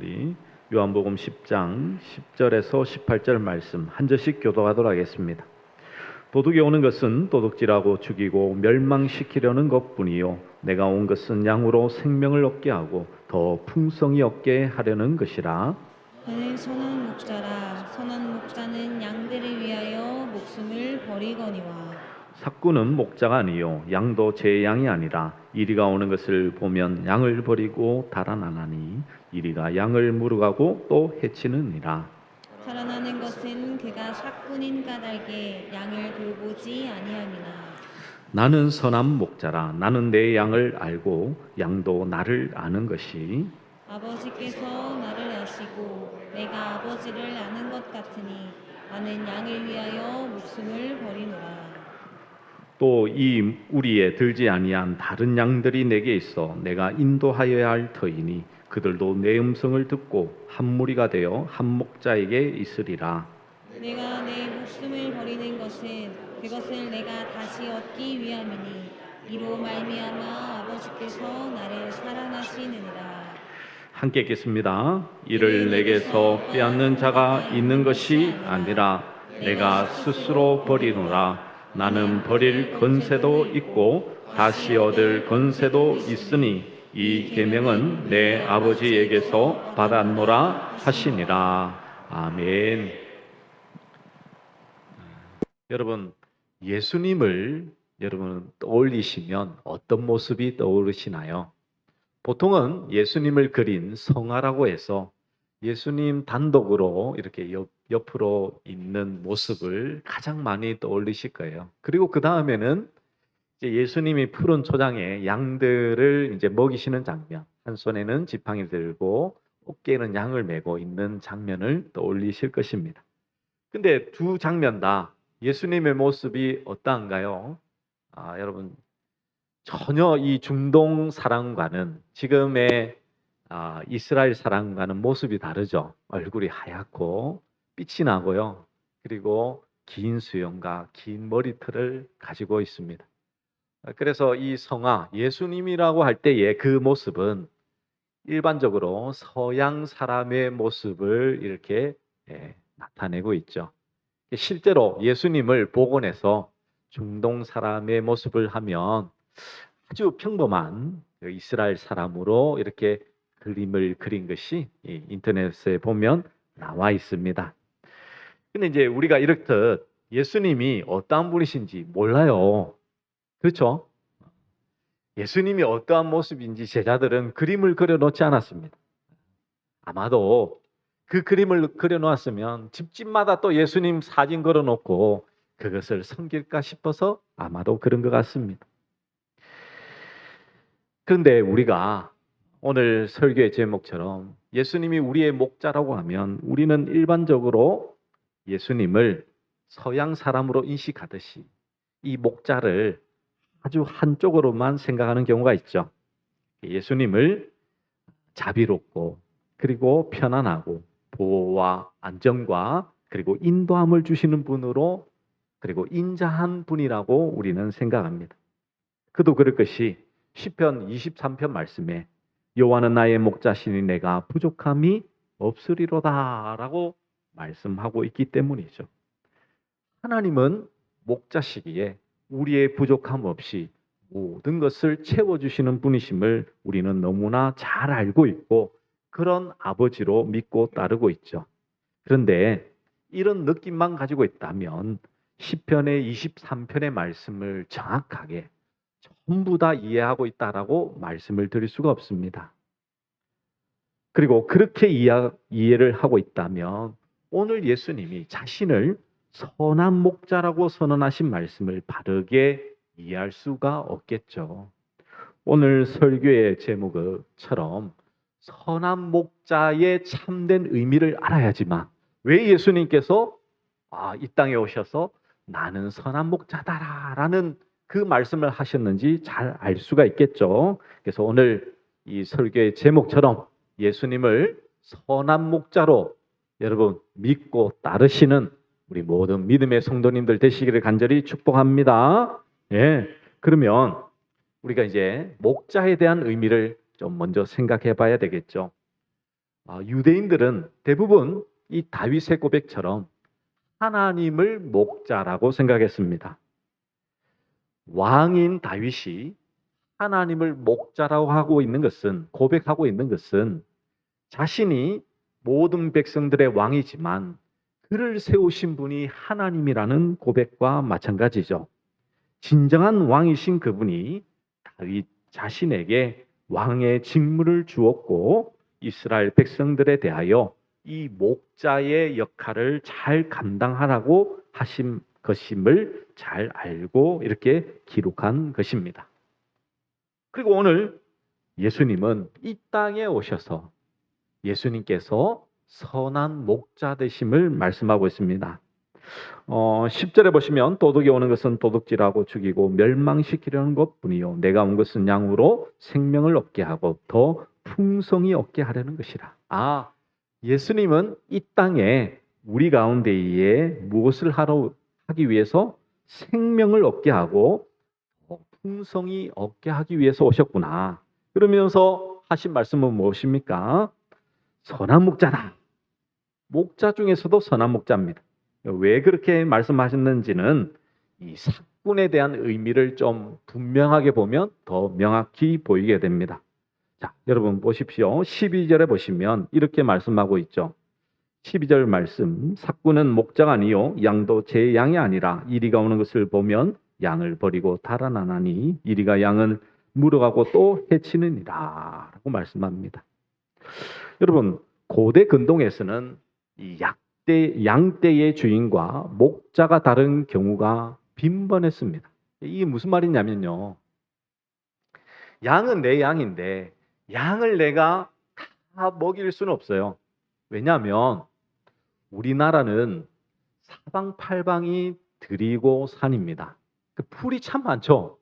우리 요한복음 10장 10절에서 18절 말씀 한 절씩 교독하도록 하겠습니다. 도둑이 오는 것은 도둑질하고 죽이고 멸망시키려는 것뿐이요 내가 온 것은 양으로 생명을 얻게 하고 더 풍성히 얻게 하려는 것이라. 나는 선한 목자라. 선한 목자는 양들을 위하여 목숨을 버리거니와. 삭구는 목자가 아니요 양도 제 양이 아니라 이리가 오는 것을 보면 양을 버리고 달아나나니 이리가 양을 물어가고 또 해치느니라. 살아나는 것은 그가 삭군인 까닭에 양을 돌보지 아니함이나. 나는 선한 목자라. 나는 내 양을 알고 양도 나를 아는 것이. 아버지께서 나를 아시고 내가 아버지를 아는 것 같으니 나는 양을 위하여 목숨을 버리노라. 또 이 우리에 들지 아니한 다른 양들이 내게 있어 내가 인도하여야 할 터이니 그들도 내 음성을 듣고 한 무리가 되어 한 목자에게 있으리라. 내가 내 목숨을 버리는 것은 그것을 내가 다시 얻기 위함이니 이로 말미암아 아버지께서 나를 사랑하시느니라. 함께 읽겠습니다. 이를 내게서 빼앗는 자가 있는 것이 아니라 내가 스스로 버리노라. 나는 버릴 권세도 있고 다시 얻을 권세도 있으니 이 계명은 내 아버지에게서 받았노라 하시니라. 아멘. 여러분, 예수님을 여러분 떠올리시면 어떤 모습이 떠오르시나요? 보통은 예수님을 그린 성화라고 해서 예수님 단독으로 이렇게 옆으로 있는 모습을 가장 많이 떠올리실 거예요. 그리고 그 다음에는 이제 예수님이 푸른 초장에 양들을 이제 먹이시는 장면, 한 손에는 지팡이 들고 어깨에는 양을 메고 있는 장면을 떠올리실 것입니다. 근데 두 장면 다 예수님의 모습이 어떠한가요? 여러분 전혀 이 중동 사람과는 지금의 이스라엘 사람과는 모습이 다르죠. 얼굴이 하얗고 빛이 나고요. 그리고 긴 수염과 긴 머리털을 가지고 있습니다. 그래서 이 성화, 예수님이라고 할 때의 그 모습은 일반적으로 서양 사람의 모습을 이렇게 나타내고 있죠. 실제로 예수님을 복원해서 중동 사람의 모습을 하면 아주 평범한 이스라엘 사람으로 이렇게 그림을 그린 것이 인터넷에 보면 나와 있습니다. 근데 이제 우리가 이렇듯 예수님이 어떠한 분이신지 몰라요. 그렇죠? 예수님이 어떠한 모습인지 제자들은 그림을 그려놓지 않았습니다. 아마도 그 그림을 그려놓았으면 집집마다 또 예수님 사진 걸어놓고 그것을 섬길까 싶어서 아마도 그런 것 같습니다. 그런데 우리가 오늘 설교의 제목처럼 예수님이 우리의 목자라고 하면 우리는 일반적으로 예수님을 서양 사람으로 인식하듯이 이 목자를 아주 한쪽으로만 생각하는 경우가 있죠. 예수님을 자비롭고 그리고 편안하고 보호와 안정과 그리고 인도함을 주시는 분으로 그리고 인자한 분이라고 우리는 생각합니다. 그도 그럴 것이 시편 23편 말씀에 여호와는 나의 목자시니 내가 부족함이 없으리로다 라고 말씀하고 있기 때문이죠. 하나님은 목자시기에 우리의 부족함 없이 모든 것을 채워주시는 분이심을 우리는 너무나 잘 알고 있고 그런 아버지로 믿고 따르고 있죠. 그런데 이런 느낌만 가지고 있다면 시편의 23편의 말씀을 정확하게 전부 다 이해하고 있다라고 말씀을 드릴 수가 없습니다. 그리고 그렇게 이해를 하고 있다면 오늘 예수님이 자신을 선한 목자라고 선언하신 말씀을 바르게 이해할 수가 없겠죠. 오늘 설교의 제목처럼 선한 목자의 참된 의미를 알아야지만 왜 예수님께서 이 땅에 오셔서 나는 선한 목자다라는 그 말씀을 하셨는지 잘 알 수가 있겠죠. 그래서 오늘 이 설교의 제목처럼 예수님을 선한 목자로 여러분 믿고 따르시는 우리 모든 믿음의 성도님들 되시기를 간절히 축복합니다. 예. 그러면 우리가 이제 목자에 대한 의미를 좀 먼저 생각해 봐야 되겠죠. 유대인들은 대부분 이 다윗의 고백처럼 하나님을 목자라고 생각했습니다. 왕인 다윗이 하나님을 목자라고 하고 있는 것은, 고백하고 있는 것은 자신이 모든 백성들의 왕이지만 그를 세우신 분이 하나님이라는 고백과 마찬가지죠. 진정한 왕이신 그분이 다윗 자신에게 왕의 직무를 주었고 이스라엘 백성들에 대하여 이 목자의 역할을 잘 감당하라고 하신 것임을 잘 알고 이렇게 기록한 것입니다. 그리고 오늘 예수님은 이 땅에 오셔서 예수님께서 선한 목자 되심을 말씀하고 있습니다. 10절에 보시면 도둑이 오는 것은 도둑질하고 죽이고 멸망시키려는 것뿐이요 내가 온 것은 양으로 생명을 얻게 하고 더 풍성히 얻게 하려는 것이라. 예수님은 이 땅에 우리 가운데에 무엇을 하기 위해서 생명을 얻게 하고 더 풍성히 얻게 하기 위해서 오셨구나. 그러면서 하신 말씀은 무엇입니까? 선한 목자다. 목자 중에서도 선한 목자입니다. 왜 그렇게 말씀하셨는지는 이 사꾼에 대한 의미를 좀 분명하게 보면 더 명확히 보이게 됩니다. 자, 여러분 보십시오. 12절에 보시면 이렇게 말씀하고 있죠. 12절 말씀, 사꾼은 목자가 아니요 양도 제 양이 아니라 이리가 오는 것을 보면 양을 버리고 달아나나니 이리가 양을 물어가고 또 해치느니라 라고 말씀합니다. 여러분, 고대 근동에서는 이 양떼의 주인과 목자가 다른 경우가 빈번했습니다. 이게 무슨 말이냐면요, 양은 내 양인데 양을 내가 다 먹일 수는 없어요. 왜냐하면 우리나라는 사방팔방이 들이고 산입니다. 그 풀이 참 많죠.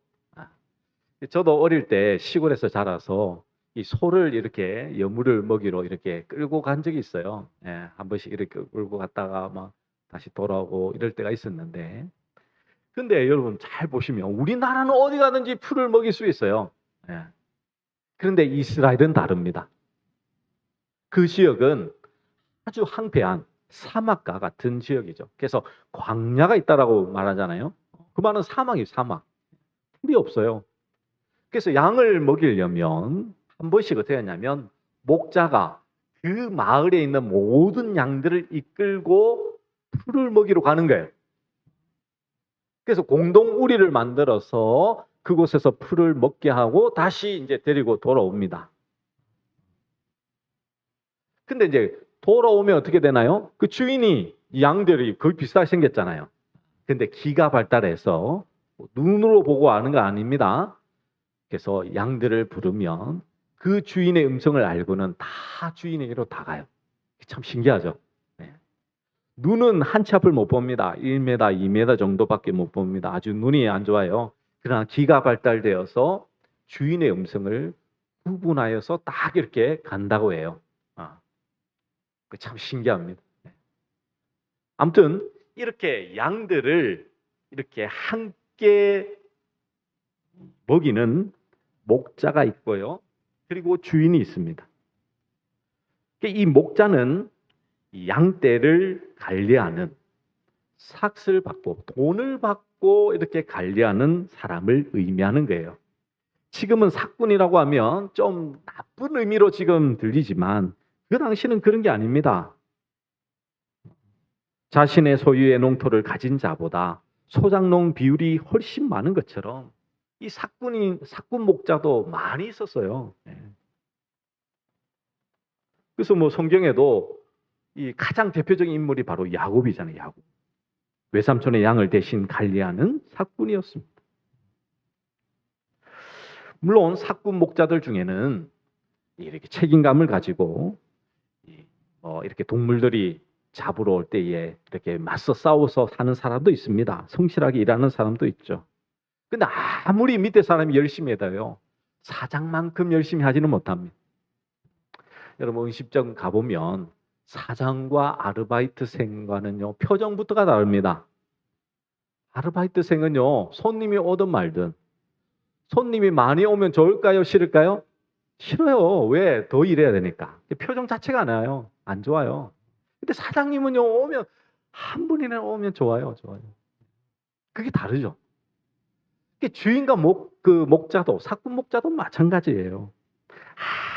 저도 어릴 때 시골에서 자라서 이 소를 이렇게 여물을 먹이러 이렇게 끌고 간 적이 있어요. 한 번씩 이렇게 끌고 갔다가 막 다시 돌아오고 이럴 때가 있었는데, 근데 여러분 잘 보시면 우리나라는 어디 가든지 풀을 먹일 수 있어요. 그런데 이스라엘은 다릅니다. 그 지역은 아주 황폐한 사막과 같은 지역이죠. 그래서 광야가 있다라고 말하잖아요. 그 말은 사막이에요. 사막. 풀이 없어요. 그래서 양을 먹이려면 한 번씩 어떻게 하냐면 목자가 그 마을에 있는 모든 양들을 이끌고 풀을 먹이러 가는 거예요. 그래서 공동 우리를 만들어서 그곳에서 풀을 먹게 하고 다시 이제 데리고 돌아옵니다. 근데 이제 돌아오면 어떻게 되나요? 그 주인이 양들이 거의 비슷하게 생겼잖아요. 근데 기가 발달해서 눈으로 보고 아는 거 아닙니다. 그래서 양들을 부르면 그 주인의 음성을 알고는 다 주인에게로 다 가요. 참 신기하죠. 눈은 한 치 앞을 못 봅니다. 1m, 2m 정도밖에 못 봅니다. 아주 눈이 안 좋아요. 그러나 기가 발달되어서 주인의 음성을 구분하여서 딱 이렇게 간다고 해요. 참 신기합니다. 아무튼 이렇게 양들을 이렇게 함께 먹이는 목자가 있고요. 그리고 주인이 있습니다. 이 목자는 양떼를 관리하는, 삭을 받고 돈을 받고 이렇게 관리하는 사람을 의미하는 거예요. 지금은 사꾼이라고 하면 좀 나쁜 의미로 지금 들리지만 그 당시는 그런 게 아닙니다. 자신의 소유의 농토를 가진 자보다 소작농 비율이 훨씬 많은 것처럼 이 사꾼 목자도 많이 있었어요. 그래서 뭐 성경에도 이 가장 대표적인 인물이 바로 야곱이잖아요. 야곱. 외삼촌의 양을 대신 관리하는 사꾼이었습니다. 물론 사꾼 목자들 중에는 이렇게 책임감을 가지고 이렇게 동물들이 잡으러 올 때에 이렇게 맞서 싸워서 사는 사람도 있습니다. 성실하게 일하는 사람도 있죠. 근데 아무리 밑에 사람이 열심히 해도요, 사장만큼 열심히 하지는 못합니다. 여러분 음식점 가보면 사장과 아르바이트생과는요, 표정부터가 다릅니다. 아르바이트생은요, 손님이 오든 말든 손님이 많이 오면 좋을까요? 싫을까요? 싫어요. 왜? 더 일해야 되니까. 표정 자체가 안 나요. 안 좋아요. 근데 사장님은요, 오면, 한 분이나 오면 좋아요. 좋아요. 그게 다르죠. 주인과 목자도, 사꾼 목자도 마찬가지예요.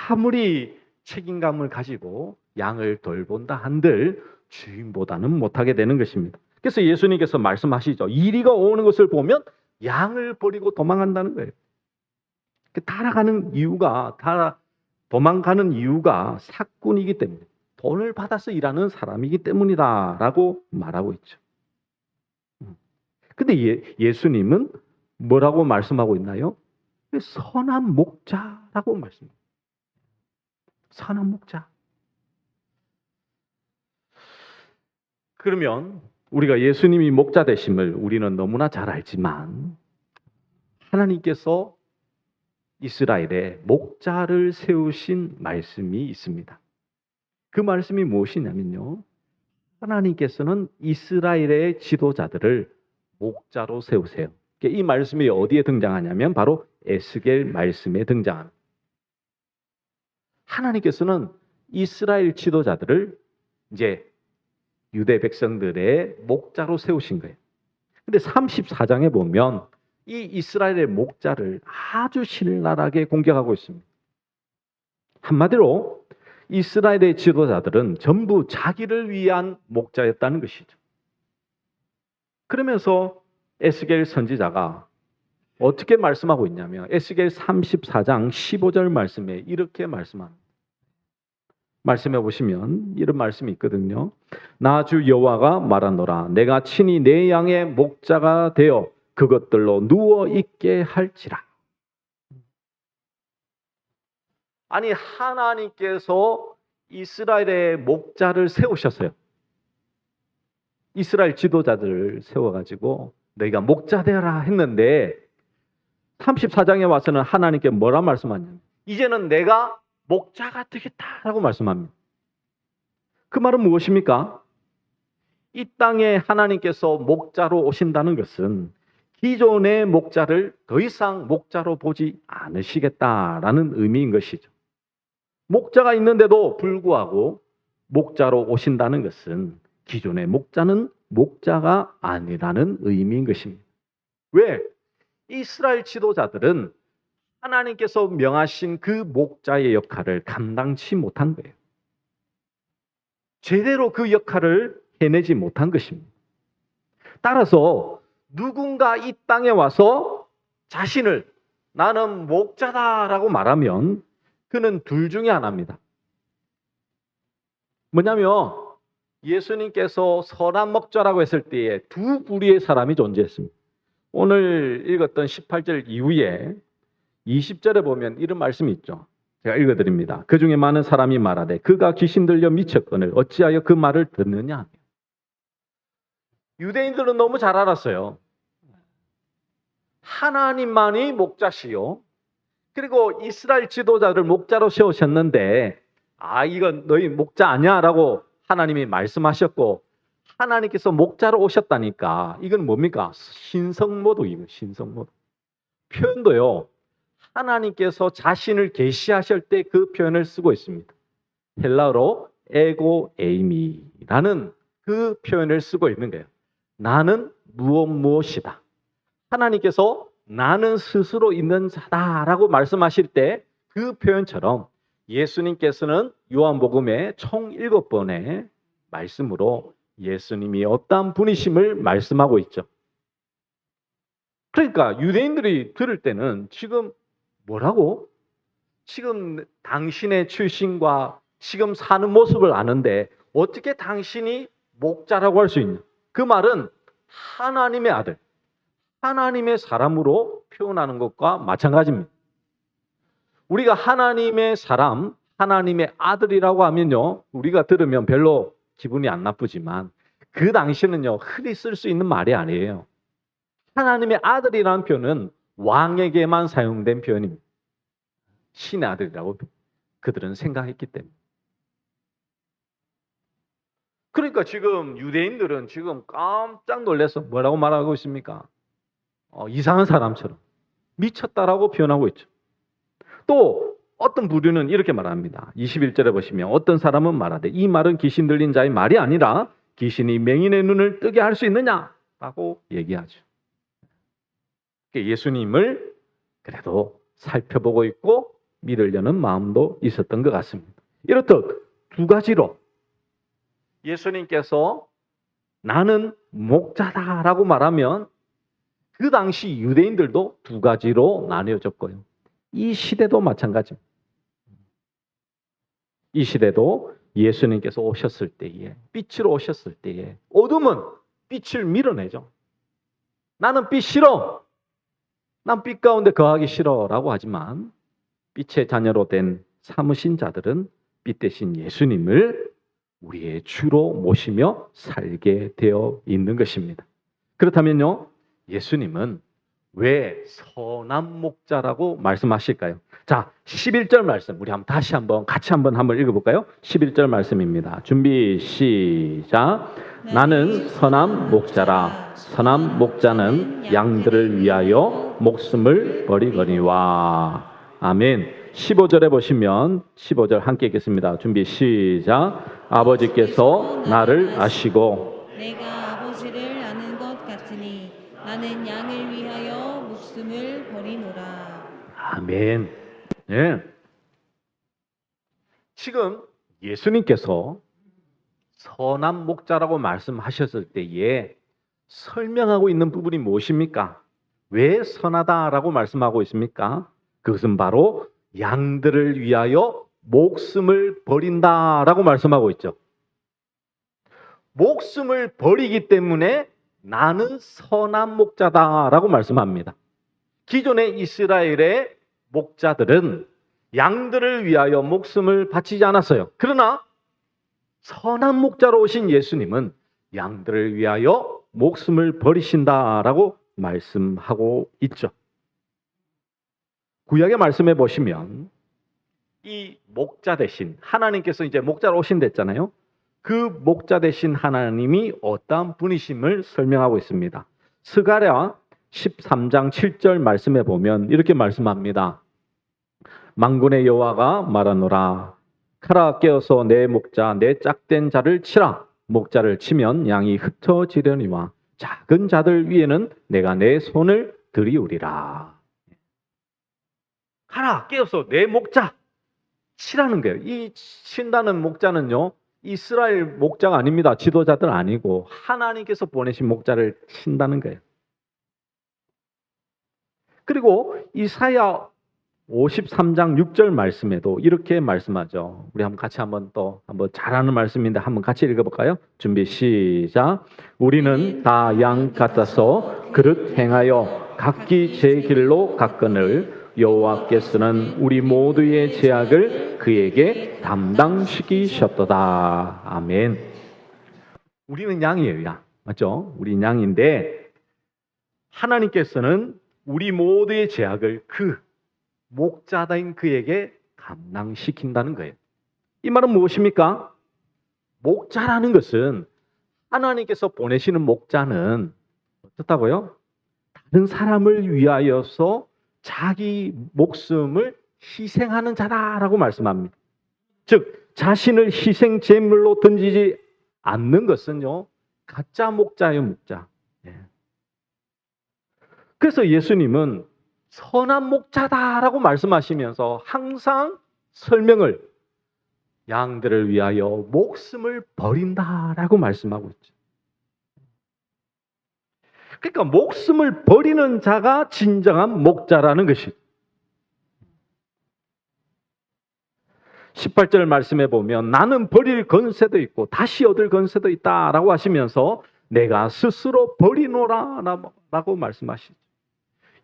아무리 책임감을 가지고 양을 돌본다 한들 주인보다는 못하게 되는 것입니다. 그래서 예수님께서 말씀하시죠. 이리가 오는 것을 보면 양을 버리고 도망간다는 거예요. 도망가는 이유가 사꾼이기 때문에, 돈을 받아서 일하는 사람이기 때문이다라고 말하고 있죠. 근데 예수님은 뭐라고 말씀하고 있나요? 선한 목자라고 말씀합니다. 선한 목자. 그러면 우리가 예수님이 목자 되심을 우리는 너무나 잘 알지만, 하나님께서 이스라엘에 목자를 세우신 말씀이 있습니다. 그 말씀이 무엇이냐면요, 하나님께서는 이스라엘의 지도자들을 목자로 세우세요. 이 말씀이 어디에 등장하냐면 바로 에스겔 말씀에 등장합니다. 하나님께서는 이스라엘 지도자들을 이제 유대 백성들의 목자로 세우신 거예요. 근데 34장에 보면 이 이스라엘의 목자를 아주 신랄하게 공격하고 있습니다. 한마디로 이스라엘의 지도자들은 전부 자기를 위한 목자였다는 것이죠. 그러면서 에스겔 선지자가 어떻게 말씀하고 있냐면 에스겔 34장 15절 말씀에 이렇게 말씀합니다. 말씀해 보시면 이런 말씀이 있거든요. 나 주 여호와가 말하노라. 내가 친히 내 양의 목자가 되어 그것들로 누워 있게 할지라. 아니, 하나님께서 이스라엘의 목자를 세우셨어요. 이스라엘 지도자들을 세워가지고 너희가 목자 되어라 했는데 34장에 와서는 하나님께 뭐라 말씀하냐면 이제는 내가 목자가 되겠다라고 말씀합니다. 그 말은 무엇입니까? 이 땅에 하나님께서 목자로 오신다는 것은 기존의 목자를 더 이상 목자로 보지 않으시겠다라는 의미인 것이죠. 목자가 있는데도 불구하고 목자로 오신다는 것은 기존의 목자는 목자가 아니라는 의미인 것입니다. 왜? 이스라엘 지도자들은 하나님께서 명하신 그 목자의 역할을 감당치 못한 거예요. 제대로 그 역할을 해내지 못한 것입니다. 따라서 누군가 이 땅에 와서 자신을 나는 목자다라고 말하면 그는 둘 중에 하나입니다. 뭐냐면 예수님께서 선한 목자라고 했을 때에 두 부류의 사람이 존재했습니다. 오늘 읽었던 18절 이후에 20절에 보면 이런 말씀이 있죠. 제가 읽어드립니다. 그 중에 많은 사람이 말하되 그가 귀신 들려 미쳤거늘 어찌하여 그 말을 듣느냐. 유대인들은 너무 잘 알았어요. 하나님만이 목자시요. 그리고 이스라엘 지도자를 목자로 세우셨는데 이건 너희 목자 아니야 라고 하나님이 말씀하셨고 하나님께서 목자로 오셨다니까 이건 뭡니까? 신성모독이에요. 신성모독. 표현도요. 하나님께서 자신을 계시하실 때 그 표현을 쓰고 있습니다. 헬라어로 에고 에이미라는 그 표현을 쓰고 있는 거예요. 나는 무엇이다. 하나님께서 나는 스스로 있는 자다라고 말씀하실 때 그 표현처럼 예수님께서는 요한복음의 총 7번의 말씀으로 예수님이 어떠한 분이심을 말씀하고 있죠. 그러니까 유대인들이 들을 때는 지금 뭐라고? 지금 당신의 출신과 지금 사는 모습을 아는데 어떻게 당신이 목자라고 할 수 있냐? 그 말은 하나님의 아들, 하나님의 사람으로 표현하는 것과 마찬가지입니다. 우리가 하나님의 사람, 하나님의 아들이라고 하면요, 우리가 들으면 별로 기분이 안 나쁘지만 그 당시는요, 흔히 쓸 수 있는 말이 아니에요. 하나님의 아들이라는 표현은 왕에게만 사용된 표현입니다. 신의 아들이라고 그들은 생각했기 때문에. 그러니까 지금 유대인들은 지금 깜짝 놀라서 뭐라고 말하고 있습니까? 이상한 사람처럼 미쳤다라고 표현하고 있죠. 또 어떤 부류는 이렇게 말합니다. 21절에 보시면 어떤 사람은 말하되 이 말은 귀신 들린 자의 말이 아니라 귀신이 맹인의 눈을 뜨게 할 수 있느냐라고 얘기하죠. 예수님을 그래도 살펴보고 있고 믿으려는 마음도 있었던 것 같습니다. 이렇듯 두 가지로 예수님께서 나는 목자다라고 말하면 그 당시 유대인들도 두 가지로 나뉘어졌고요. 이 시대도 마찬가지입니다. 이 시대도 예수님께서 오셨을 때에, 빛으로 오셨을 때에 어둠은 빛을 밀어내죠. 나는 빛 싫어. 난 빛 가운데 거하기 싫어라고 하지만 빛의 자녀로 된 삼으신 자들은 빛 대신 예수님을 우리의 주로 모시며 살게 되어 있는 것입니다. 그렇다면요, 예수님은 왜 선한 목자라고 말씀하실까요? 자, 11절 말씀 우리 같이 한번 읽어볼까요? 11절 말씀입니다. 준비 시작. 나는 선한 목자라. 선한 목자는 양들을 위하여 목숨을 버리거니와. 아멘. 15절에 보시면 15절 함께 읽겠습니다. 준비 시작. 아버지께서 나를 아시고 내가 아버지를 아는 것 같으니 나는 양을 위하여 목숨을 버리노라. 아멘. 네. 지금 예수님께서 선한 목자라고 말씀하셨을 때에 설명하고 있는 부분이 무엇입니까? 왜 선하다라고 말씀하고 있습니까? 그것은 바로 양들을 위하여 목숨을 버린다라고 말씀하고 있죠. 목숨을 버리기 때문에 나는 선한 목자다라고 말씀합니다. 기존의 이스라엘의 목자들은 양들을 위하여 목숨을 바치지 않았어요. 그러나 선한 목자로 오신 예수님은 양들을 위하여 목숨을 버리신다라고 말씀하고 있죠. 구약의 말씀에 보시면 이 목자 대신 하나님께서 이제 목자로 오신댔잖아요. 그 목자 대신 하나님이 어떠한 분이심을 설명하고 있습니다. 스가랴 13장 7절 말씀에 보면 이렇게 말씀합니다. 만군의 여호와가 말하노라. 칼아 깨어서 내 목자 내 짝된 자를 치라. 목자를 치면 양이 흩어지려니와 작은 자들 위에는 내가 내 손을 들이우리라. 칼아 깨어서 내 목자 치라는 거예요. 이 친다는 목자는요, 이스라엘 목자가 아닙니다. 지도자들 아니고 하나님께서 보내신 목자를 친다는 거예요. 그리고 이사야 53장 6절 말씀에도 이렇게 말씀하죠. 우리 같이 한번 잘하는 말씀인데 한번 같이 읽어볼까요? 준비 시작. 우리는 다 양 같아서 그릇 행하여 각기 제 길로 갔거늘 여호와께서는 우리 모두의 죄악을 그에게 담당시키셨도다. 아멘. 우리는 양이에요, 양. 맞죠? 우리 양인데 하나님께서는 우리 모두의 죄악을 그 목자다인 그에게 감당시킨다는 거예요. 이 말은 무엇입니까? 목자라는 것은 하나님께서 보내시는 목자는 어떻다고요? 다른 사람을 위하여서 자기 목숨을 희생하는 자다라고 말씀합니다. 즉 자신을 희생 제물로 던지지 않는 것은요, 가짜 목자예요, 목자. 그래서 예수님은 선한 목자다라고 말씀하시면서 항상 설명을 양들을 위하여 목숨을 버린다라고 말씀하고 있죠. 그러니까 목숨을 버리는 자가 진정한 목자라는 것이. 18절 말씀에 보면 나는 버릴 건세도 있고 다시 얻을 건세도 있다라고 하시면서 내가 스스로 버리노라라고 말씀하시죠.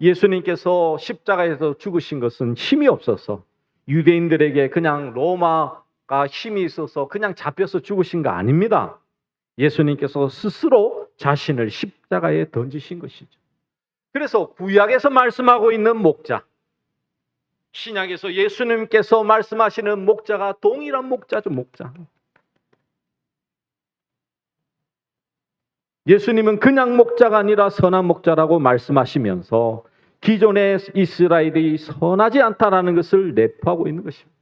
예수님께서 십자가에서 죽으신 것은 힘이 없어서 유대인들에게 그냥 로마가 힘이 있어서 그냥 잡혀서 죽으신 거 아닙니다. 예수님께서 스스로 자신을 십자가에 던지신 것이죠. 그래서 구약에서 말씀하고 있는 목자, 신약에서 예수님께서 말씀하시는 목자가 동일한 목자죠, 목자. 예수님은 그냥 목자가 아니라 선한 목자라고 말씀하시면서 기존의 이스라엘이 선하지 않다라는 것을 내포하고 있는 것입니다.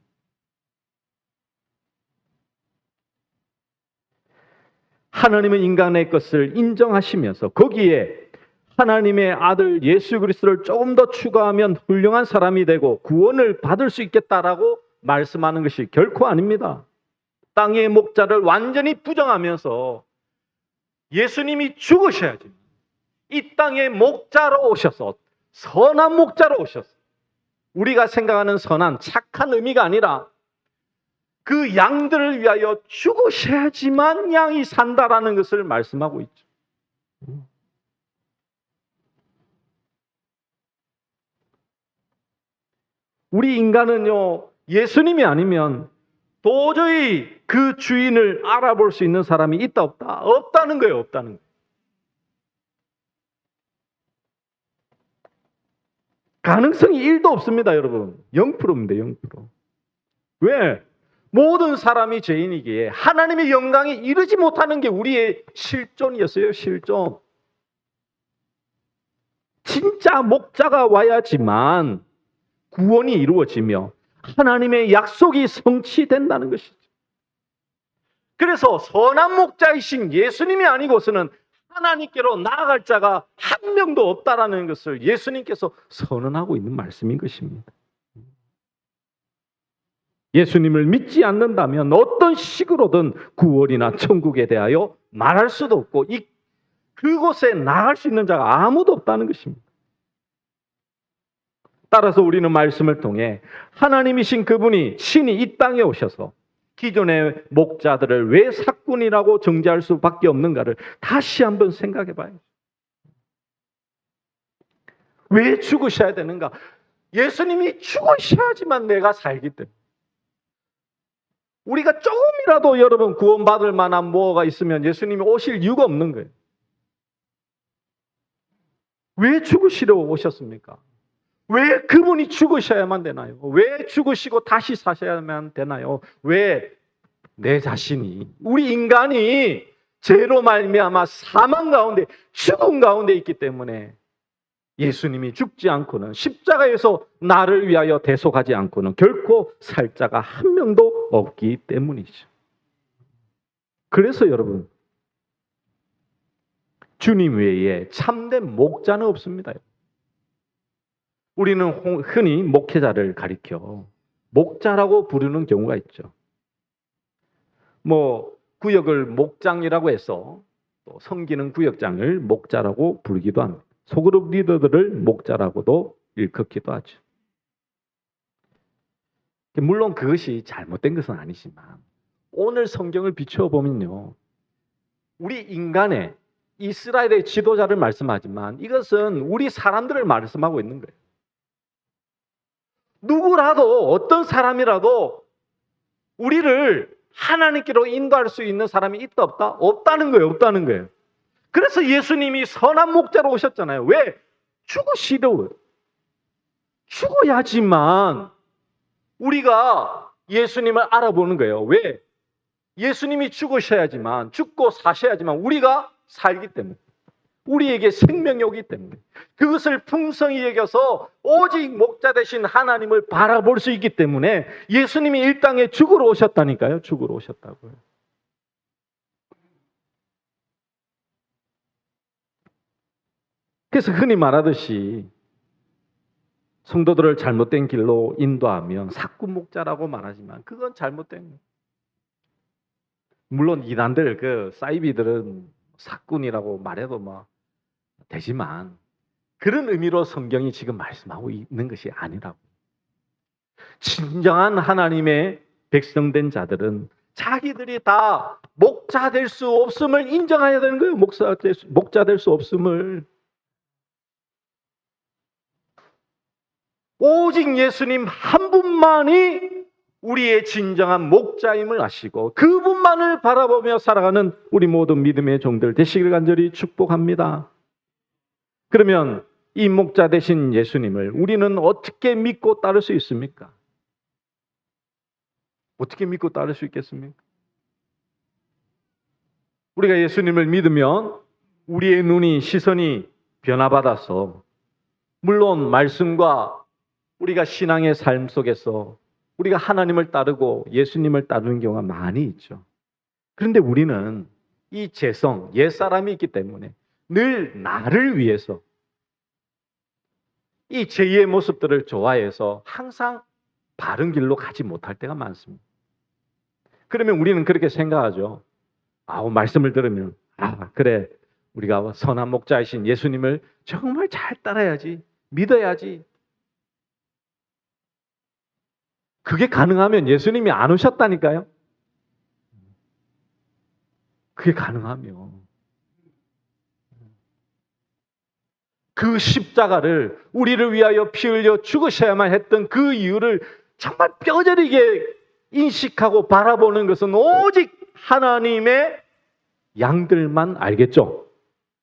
하나님은 인간의 것을 인정하시면서 거기에 하나님의 아들 예수 그리스도를 조금 더 추가하면 훌륭한 사람이 되고 구원을 받을 수 있겠다라고 말씀하는 것이 결코 아닙니다. 땅의 목자를 완전히 부정하면서 예수님이 죽으셔야지 이 땅의 목자로 오셔서 선한 목자로 오셔서 우리가 생각하는 선한 착한 의미가 아니라 그 양들을 위하여 죽으셔야지만 양이 산다라는 것을 말씀하고 있죠. 우리 인간은요, 예수님이 아니면 도저히 그 주인을 알아볼 수 있는 사람이 있다 없다? 없다는 거예요. 없다는 거예요. 가능성이 1도 없습니다, 여러분. 0%입니다. 0%. 왜? 모든 사람이 죄인이기에 하나님의 영광에 이르지 못하는 게 우리의 실존이었어요. 실존. 진짜 목자가 와야지만 구원이 이루어지며 하나님의 약속이 성취된다는 것이죠. 그래서 선한 목자이신 예수님이 아니고서는 하나님께로 나아갈 자가 한 명도 없다라는 것을 예수님께서 선언하고 있는 말씀인 것입니다. 예수님을 믿지 않는다면 어떤 식으로든 구원이나 천국에 대하여 말할 수도 없고 그곳에 나아갈 수 있는 자가 아무도 없다는 것입니다. 따라서 우리는 말씀을 통해 하나님이신 그분이 친히 이 땅에 오셔서 기존의 목자들을 왜 삭군이라고 정죄할 수밖에 없는가를 다시 한번 생각해 봐요. 왜 죽으셔야 되는가? 예수님이 죽으셔야지만 내가 살기 때문에. 우리가 조금이라도 여러분 구원받을 만한 뭐가 있으면 예수님이 오실 이유가 없는 거예요. 왜 죽으시러 오셨습니까? 왜 그분이 죽으셔야만 되나요? 왜 죽으시고 다시 사셔야만 되나요? 왜 내 자신이, 우리 인간이 죄로 말미암아 사망 가운데, 죽음 가운데 있기 때문에 예수님이 죽지 않고는, 십자가에서 나를 위하여 대속하지 않고는 결코 살 자가 한 명도 없기 때문이죠. 그래서 여러분, 주님 외에 참된 목자는 없습니다. 우리는 흔히 목회자를 가리켜 목자라고 부르는 경우가 있죠. 구역을 목장이라고 해서 또 섬기는 구역장을 목자라고 부르기도 합니다. 소그룹 리더들을 목자라고도 일컫기도 하죠. 물론 그것이 잘못된 것은 아니지만 오늘 성경을 비추어 보면요, 우리 인간의 이스라엘의 지도자를 말씀하지만 이것은 우리 사람들을 말씀하고 있는 거예요. 누구라도 어떤 사람이라도 우리를 하나님께로 인도할 수 있는 사람이 있다 없다? 없다는 거예요. 없다는 거예요. 그래서 예수님이 선한 목자로 오셨잖아요. 왜? 죽으시려고요. 죽어야지만 우리가 예수님을 알아보는 거예요. 왜? 예수님이 죽으셔야지만, 죽고 사셔야지만 우리가 살기 때문에. 우리에게 생명이 오기 때문에. 그것을 풍성히 여겨서 오직 목자 되신 하나님을 바라볼 수 있기 때문에 예수님이 이 땅에 죽으러 오셨다니까요. 죽으러 오셨다고요. 그래서 흔히 말하듯이 성도들을 잘못된 길로 인도하면 삭군 목자라고 말하지만 그건 잘못된 거예요. 물론 이단들, 사이비들은 삭군이라고 말해도 되지만 그런 의미로 성경이 지금 말씀하고 있는 것이 아니라고. 진정한 하나님의 백성된 자들은 자기들이 다 목자 될 수 없음을 인정해야 되는 거예요. 목자 될 수 없음을. 오직 예수님 한 분만이 우리의 진정한 목자임을 아시고 그분만을 바라보며 살아가는 우리 모든 믿음의 종들 되시기를 간절히 축복합니다. 그러면 이 목자 되신 예수님을 우리는 어떻게 믿고 따를 수 있습니까? 어떻게 믿고 따를 수 있겠습니까? 우리가 예수님을 믿으면 우리의 눈이, 시선이 변화받아서 물론 말씀과 우리가 신앙의 삶 속에서 우리가 하나님을 따르고 예수님을 따르는 경우가 많이 있죠. 그런데 우리는 이 죄성, 옛사람이 있기 때문에 늘 나를 위해서 이 죄의 모습들을 좋아해서 항상 바른 길로 가지 못할 때가 많습니다. 그러면 우리는 그렇게 생각하죠. 말씀을 들으면 그래, 우리가 선한 목자이신 예수님을 정말 잘 따라야지, 믿어야지. 그게 가능하면 예수님이 안 오셨다니까요. 그게 가능하면 그 십자가를 우리를 위하여 피 흘려 죽으셔야만 했던 그 이유를 정말 뼈저리게 인식하고 바라보는 것은 오직 하나님의 양들만 알겠죠.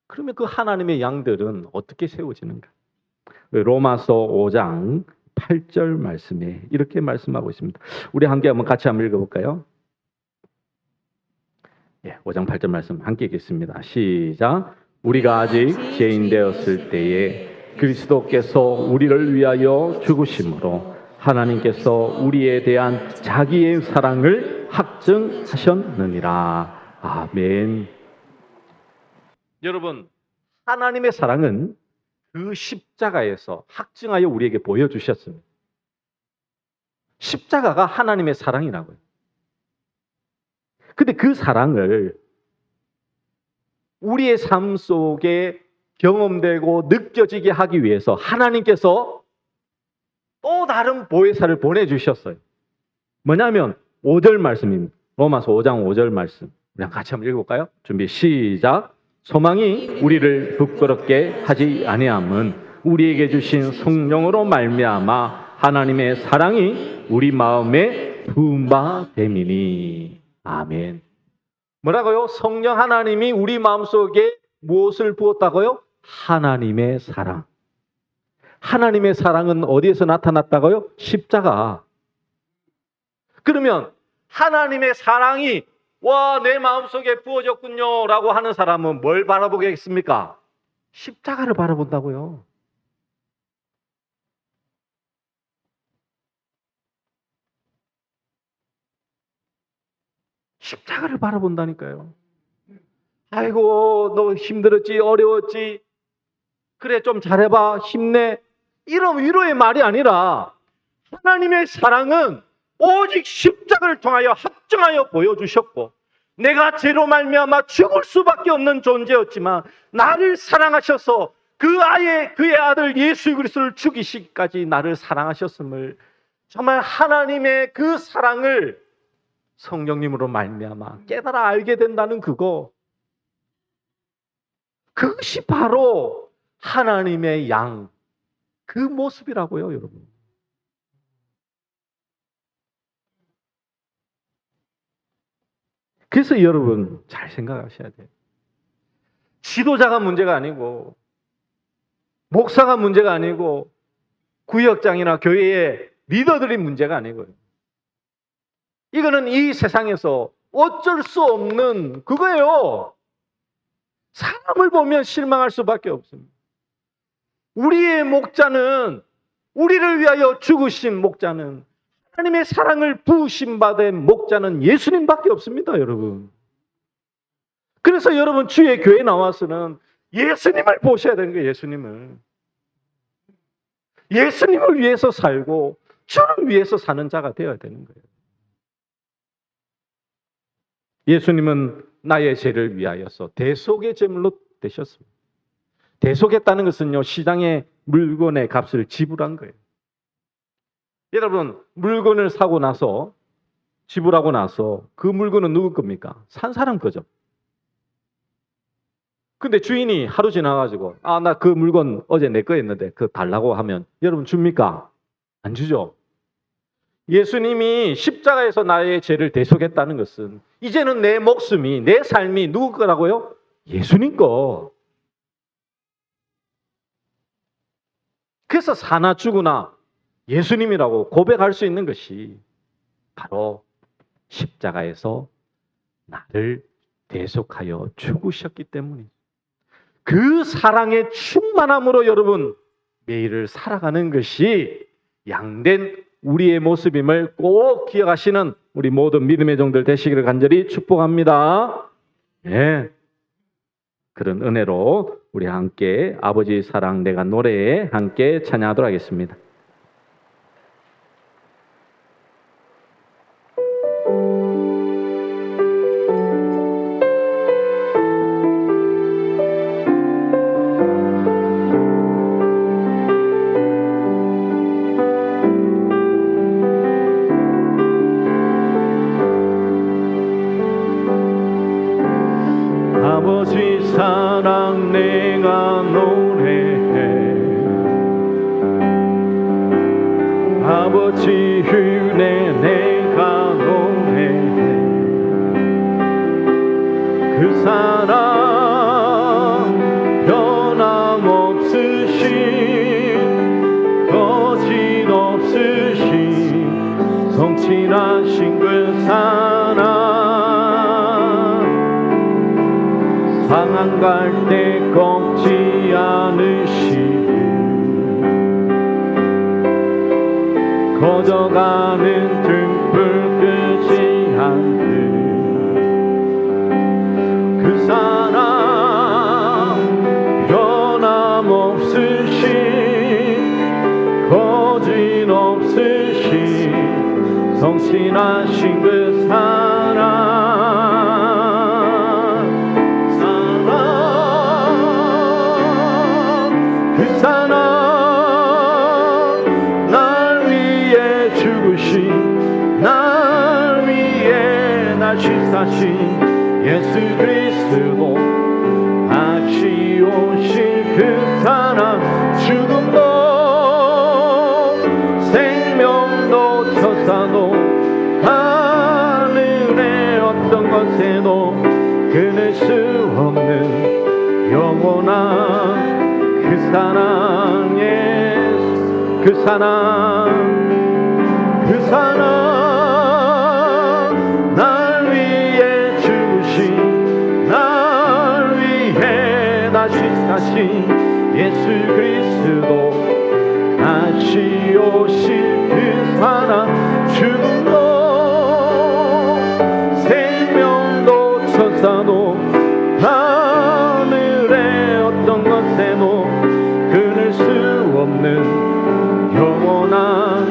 그러면 그 하나님의 양들은 어떻게 세워지는가? 로마서 5장 8절 말씀에 이렇게 말씀하고 있습니다. 우리 함께 같이 한번 읽어볼까요? 5장 8절 말씀 함께 읽겠습니다. 시작. 우리가 아직 죄인 되었을 때에 그리스도께서 우리를 위하여 죽으심으로 하나님께서 우리에 대한 자기의 사랑을 확증하셨느니라. 아멘. 여러분, 하나님의 사랑은 그 십자가에서 확증하여 우리에게 보여주셨습니다. 십자가가 하나님의 사랑이라고요. 근데 그 사랑을 우리의 삶 속에 경험되고 느껴지게 하기 위해서 하나님께서 또 다른 보혜사를 보내주셨어요. 뭐냐면 5절 말씀입니다. 로마서 5장 5절 말씀. 그냥 같이 한번 읽어볼까요? 준비 시작. 소망이 우리를 부끄럽게 하지 아니함은 우리에게 주신 성령으로 말미암아 하나님의 사랑이 우리 마음에 부음받음이니. 아멘. 뭐라고요? 성령 하나님이 우리 마음속에 무엇을 부었다고요? 하나님의 사랑. 하나님의 사랑은 어디에서 나타났다고요? 십자가. 그러면 하나님의 사랑이 내 마음속에 부어졌군요 라고 하는 사람은 뭘 바라보겠습니까? 십자가를 바라본다고요. 십자가를 바라본다니까요. 아이고, 너 힘들었지, 어려웠지, 그래 좀 잘해봐, 힘내, 이런 위로의 말이 아니라 하나님의 사랑은 오직 십자가를 통하여 확증하여 보여주셨고, 내가 죄로 말미암아 죽을 수밖에 없는 존재였지만 나를 사랑하셔서 그의 아들 예수 그리스도를 죽이시기까지 나를 사랑하셨음을, 정말 하나님의 그 사랑을 성령님으로 말미암아 깨달아 알게 된다는 그것이 바로 하나님의 양, 그 모습이라고요, 여러분. 그래서 여러분 잘 생각하셔야 돼요. 지도자가 문제가 아니고, 목사가 문제가 아니고, 구역장이나 교회의 리더들이 문제가 아니고요. 이거는 이 세상에서 어쩔 수 없는 그거예요. 사람을 보면 실망할 수밖에 없습니다. 우리의 목자는, 우리를 위하여 죽으신 목자는, 하나님의 사랑을 부으심 받은 목자는 예수님밖에 없습니다, 여러분. 그래서 여러분 주의 교회에 나와서는 예수님을 보셔야 되는 거예요, 예수님을. 예수님을 위해서 살고 주를 위해서 사는 자가 되어야 되는 거예요. 예수님은 나의 죄를 위하여서 대속의 제물로 되셨습니다. 대속했다는 것은요, 시장의 물건의 값을 지불한 거예요. 여러분, 물건을 사고 나서, 지불하고 나서 그 물건은 누구 겁니까? 산 사람 거죠. 근데 주인이 하루 지나가지고 나 그 물건 어제 내 거였는데 그거 달라고 하면 여러분 줍니까? 안 주죠. 예수님이 십자가에서 나의 죄를 대속했다는 것은 이제는 내 목숨이, 내 삶이 누구 거라고요? 예수님 거. 그래서 사나 죽으나 예수님이라고 고백할 수 있는 것이 바로 십자가에서 나를 대속하여 죽으셨기 때문이죠. 그 사랑의 충만함으로 여러분 매일을 살아가는 것이 양된 우리의 모습임을 꼭 기억하시는 우리 모든 믿음의 종들 되시기를 간절히 축복합니다. 예. 그런 은혜로 우리 함께 아버지 사랑 내가 노래에 함께 찬양하도록 하겠습니다. 아버지 사랑 내가 노래해 아버지 은혜 내가 노래해 그 사랑 변함없으신 거짓없으신 성취하신 그 사랑 상한 갈 때 꺾지 않으시고 거저가는 등불 끄지 않는 그 사랑 변함없으신 거짓없으신 성실하신 그 사랑 그 사랑 날 위해 죽으신 날 위해 다시 사신 예수 그리스도 다시 오실 그 사랑 죽음도 생명도 천사도 하늘의 어떤 것에도 끊을 수 없는 영원한 그 사랑 예수 그 사랑 날 위해 죽으신 날 위해 다시 사신 예수 그리스도 다시 오실 그 사랑 죽음도 생명도 천사도 하늘의 어떤 것에도 끊을 수 없는 영원한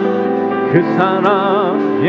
그 사랑